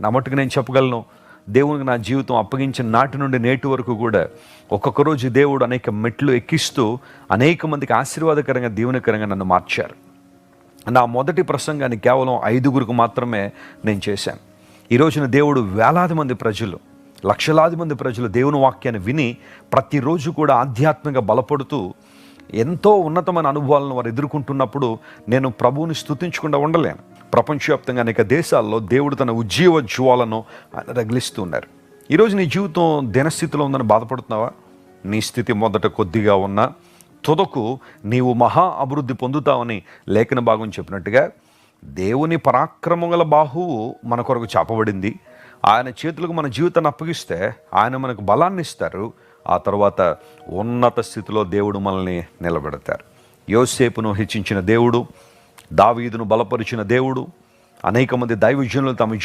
నా మట్టుకు నేను చెప్పగలను, దేవునికి నా జీవితం అప్పగించిన నాటి నుండి నేటి వరకు కూడా ఒక్కొక్క రోజు దేవుడు అనేక మెట్లు ఎక్కిస్తూ అనేక మందికి ఆశీర్వాదకరంగా, దీవెనకరంగా నన్ను మార్చారు. నా మొదటి ప్రసంగాన్ని కేవలం 5గురికి మాత్రమే నేను చేశాను. ఈ రోజున దేవుడు వేలాది మంది ప్రజలు, లక్షలాది మంది ప్రజలు దేవుని వాక్యాన్ని విని ప్రతిరోజు కూడా ఆధ్యాత్మికంగా బలపడుతూ ఎంతో ఉన్నతమైన అనుభవాలను వారు ఎదుర్కొంటున్నప్పుడు నేను ప్రభువుని స్తుతించకుండా ఉండలేను. ప్రపంచవ్యాప్తంగా అనేక దేశాల్లో దేవుడు తన ఉజ్జీవ జ్వాలను రగిలిస్తున్నారు. ఈరోజు నీ జీవితం దినస్థితిలో ఉందని బాధపడుతున్నావా? నీ స్థితి మొదట కొద్దిగా ఉన్నా తుదకు నీవు మహా అభివృద్ధి పొందుతావని లేఖన భాగం చెప్పినట్టుగా దేవుని పరాక్రమముల బాహువు మన కొరకు చాపబడింది. ఆయన చేతులకు మన జీవితాన్ని అప్పగిస్తే ఆయన మనకు బలాన్ని ఇస్తారు. ఆ తర్వాత ఉన్నత స్థితిలో దేవుడు మనల్ని నిలబెడతారు. యోసేపును హెచ్చించిన దేవుడు, దావీదును బలపరిచిన దేవుడు, అనేక మంది దైవజనులు తమ